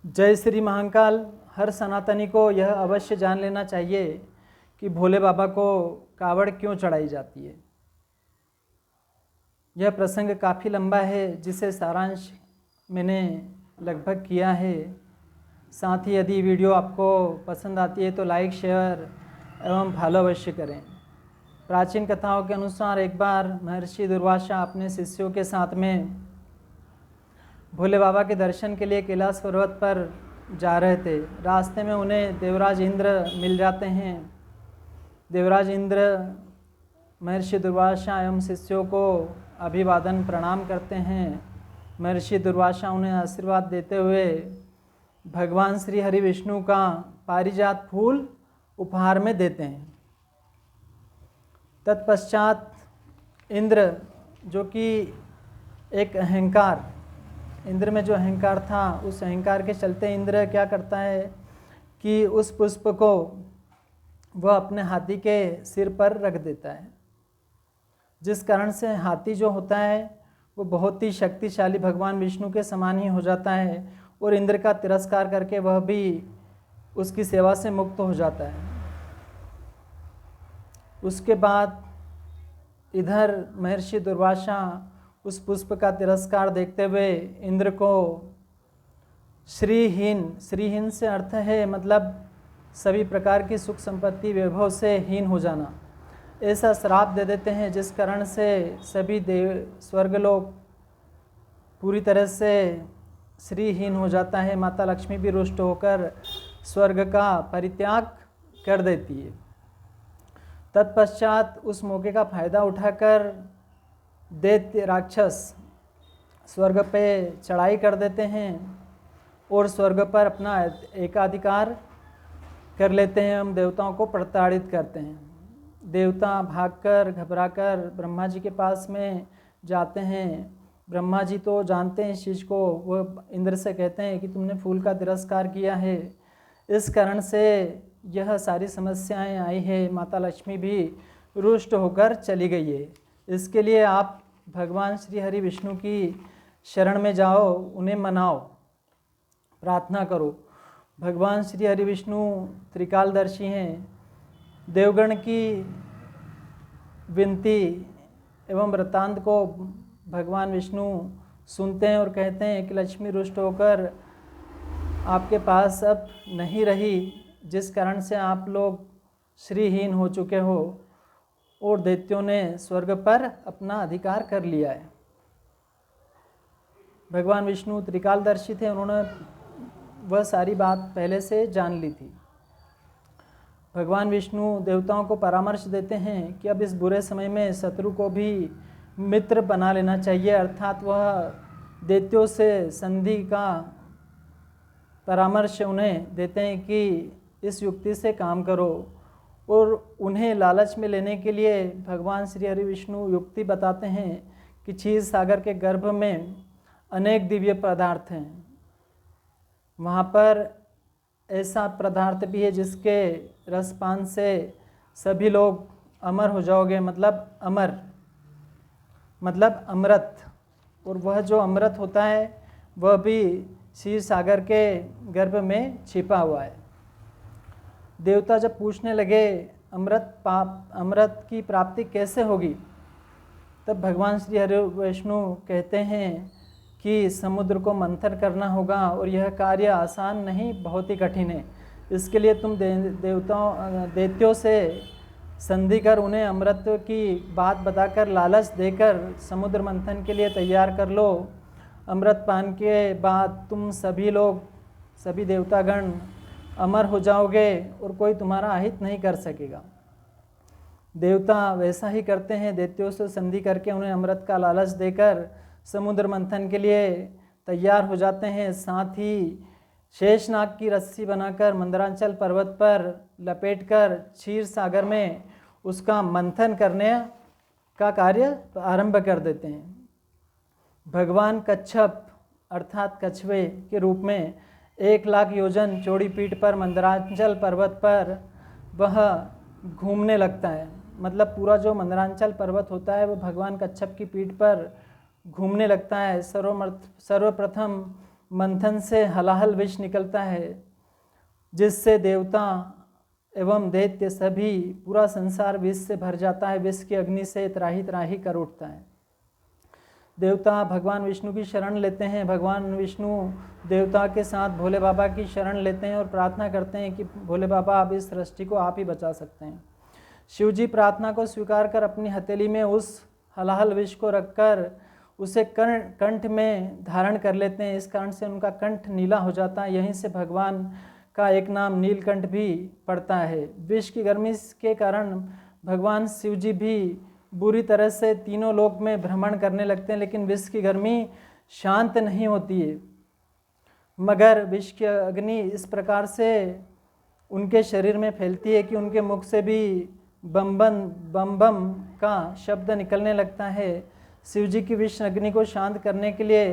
जय श्री महाकाल। हर सनातनी को यह अवश्य जान लेना चाहिए कि भोले बाबा को कावड़ क्यों चढ़ाई जाती है। यह प्रसंग काफ़ी लंबा है, जिसे सारांश मैंने लगभग किया है। साथ ही यदि वीडियो आपको पसंद आती है तो लाइक, शेयर एवं फॉलो अवश्य करें। प्राचीन कथाओं के अनुसार एक बार महर्षि दुर्वासा अपने शिष्यों के साथ में भोले बाबा के दर्शन के लिए कैलाश पर्वत पर जा रहे थे। रास्ते में उन्हें देवराज इंद्र मिल जाते हैं। देवराज इंद्र महर्षि दुर्वासा एवं शिष्यों को अभिवादन प्रणाम करते हैं। महर्षि दुर्वासा उन्हें आशीर्वाद देते हुए भगवान श्री हरि विष्णु का पारिजात फूल उपहार में देते हैं। तत्पश्चात इंद्र, जो कि एक अहंकार, इंद्र में जो अहंकार था, उस अहंकार के चलते इंद्र क्या करता है कि उस पुष्प को वह अपने हाथी के सिर पर रख देता है, जिस कारण से हाथी जो होता है वो बहुत ही शक्तिशाली भगवान विष्णु के समान ही हो जाता है और इंद्र का तिरस्कार करके वह भी उसकी सेवा से मुक्त हो जाता है। उसके बाद इधर महर्षि दुर्वासा उस पुष्प का तिरस्कार देखते हुए इंद्र को श्रीहीन से अर्थ है मतलब सभी प्रकार की सुख संपत्ति वैभव से हीन हो जाना, ऐसा श्राप दे देते हैं, जिस कारण से सभी स्वर्गलोक पूरी तरह से श्रीहीन हो जाता है। माता लक्ष्मी भी रुष्ट होकर स्वर्ग का परित्याग कर देती है। तत्पश्चात उस मौके का फायदा उठाकर दैत्य राक्षस स्वर्ग पे चढ़ाई कर देते हैं और स्वर्ग पर अपना एकाधिकार कर लेते हैं। हम देवताओं को प्रताड़ित करते हैं। देवता भागकर घबराकर ब्रह्मा जी के पास में जाते हैं। ब्रह्मा जी तो जानते हैं इस चीज़ को। वह इंद्र से कहते हैं कि तुमने फूल का तिरस्कार किया है, इस कारण से यह सारी समस्याएं आई है। माता लक्ष्मी भी रुष्ट होकर चली गई है। इसके लिए आप भगवान श्री हरि विष्णु की शरण में जाओ, उन्हें मनाओ, प्रार्थना करो। भगवान श्री हरि विष्णु त्रिकालदर्शी हैं। देवगण की विनती एवं वृत्तांत को भगवान विष्णु सुनते हैं और कहते हैं कि लक्ष्मी रुष्ट होकर आपके पास अब नहीं रही, जिस कारण से आप लोग श्रीहीन हो चुके हो और दैत्यों ने स्वर्ग पर अपना अधिकार कर लिया है। भगवान विष्णु त्रिकालदर्शी थे, उन्होंने वह सारी बात पहले से जान ली थी। भगवान विष्णु देवताओं को परामर्श देते हैं कि अब इस बुरे समय में शत्रु को भी मित्र बना लेना चाहिए, अर्थात वह दैत्यों से संधि का परामर्श उन्हें देते हैं कि इस युक्ति से काम करो। और उन्हें लालच में लेने के लिए भगवान श्री हरि विष्णु युक्ति बताते हैं कि क्षीर सागर के गर्भ में अनेक दिव्य पदार्थ हैं। वहाँ पर ऐसा पदार्थ भी है जिसके रसपान से सभी लोग अमर हो जाओगे, मतलब अमृत। और वह जो अमृत होता है वह भी क्षीर सागर के गर्भ में छिपा हुआ है। देवता जब पूछने लगे अमृत की प्राप्ति कैसे होगी, तब भगवान श्री हरि विष्णु कहते हैं कि समुद्र को मंथन करना होगा और यह कार्य आसान नहीं, बहुत ही कठिन है। इसके लिए तुम दैत्यों से संधि कर उन्हें अमृत की बात बताकर लालच देकर समुद्र मंथन के लिए तैयार कर लो। अमृत पान के बाद तुम सभी देवतागण अमर हो जाओगे और कोई तुम्हारा अहित नहीं कर सकेगा। देवता वैसा ही करते हैं, दैत्यों से संधि करके उन्हें अमृत का लालच देकर समुद्र मंथन के लिए तैयार हो जाते हैं। साथ ही शेषनाग की रस्सी बनाकर मंदरांचल पर्वत पर लपेटकर क्षीर सागर में उसका मंथन करने का कार्य आरंभ कर देते हैं। भगवान कच्छप अर्थात कछुए के रूप में 1,00,000 योजन चौड़ी पीठ पर मंदरांचल पर्वत पर वह घूमने लगता है। मतलब पूरा जो मंदरांचल पर्वत होता है वो भगवान कच्छप की पीठ पर घूमने लगता है। सर्वप्रथम मंथन से हलाहल विष निकलता है, जिससे देवता एवं दैत्य सभी पूरा संसार विष से भर जाता है। विष की अग्नि से त्राही त्राही कर उठता है। देवता भगवान विष्णु की शरण लेते हैं। भगवान विष्णु देवता के साथ भोले बाबा की शरण लेते हैं और प्रार्थना करते हैं कि भोले बाबा आप इस सृष्टि को आप ही बचा सकते हैं। शिव जी प्रार्थना को स्वीकार कर अपनी हथेली में उस हलाहल विष को रखकर उसे कंठ में धारण कर लेते हैं। इस कारण से उनका कंठ नीला हो जाता है। यहीं से भगवान का एक नाम नीलकंठ भी पड़ता है। विष की गर्मी के कारण भगवान शिव जी भी बुरी तरह से तीनों लोक में भ्रमण करने लगते हैं, लेकिन विष की गर्मी शांत नहीं होती है। मगर विष की अग्नि इस प्रकार से उनके शरीर में फैलती है कि उनके मुख से भी बम बम का शब्द निकलने लगता है। शिव जी की विष अग्नि को शांत करने के लिए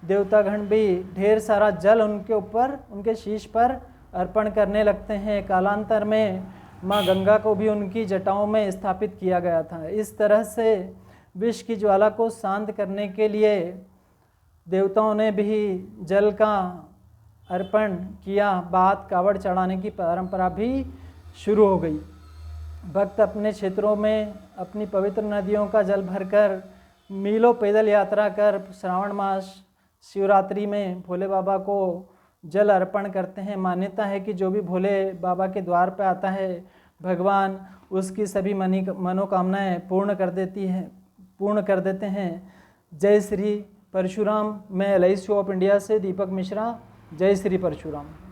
देवतागण भी ढेर सारा जल उनके ऊपर, उनके शीश पर अर्पण करने लगते हैं। कालांतर में माँ गंगा को भी उनकी जटाओं में स्थापित किया गया था। इस तरह से विष की ज्वाला को शांत करने के लिए देवताओं ने भी जल का अर्पण किया। बाद कावड़ चढ़ाने की परंपरा भी शुरू हो गई। भक्त अपने क्षेत्रों में अपनी पवित्र नदियों का जल भरकर मीलों पैदल यात्रा कर श्रावण मास शिवरात्रि में भोले बाबा को जल अर्पण करते हैं। मान्यता है कि जो भी भोले बाबा के द्वार पर आता है, भगवान उसकी सभी मनोकामनाएं पूर्ण कर देते हैं। जय श्री परशुराम। मैं LIC ऑफ इंडिया से दीपक मिश्रा। जय श्री परशुराम।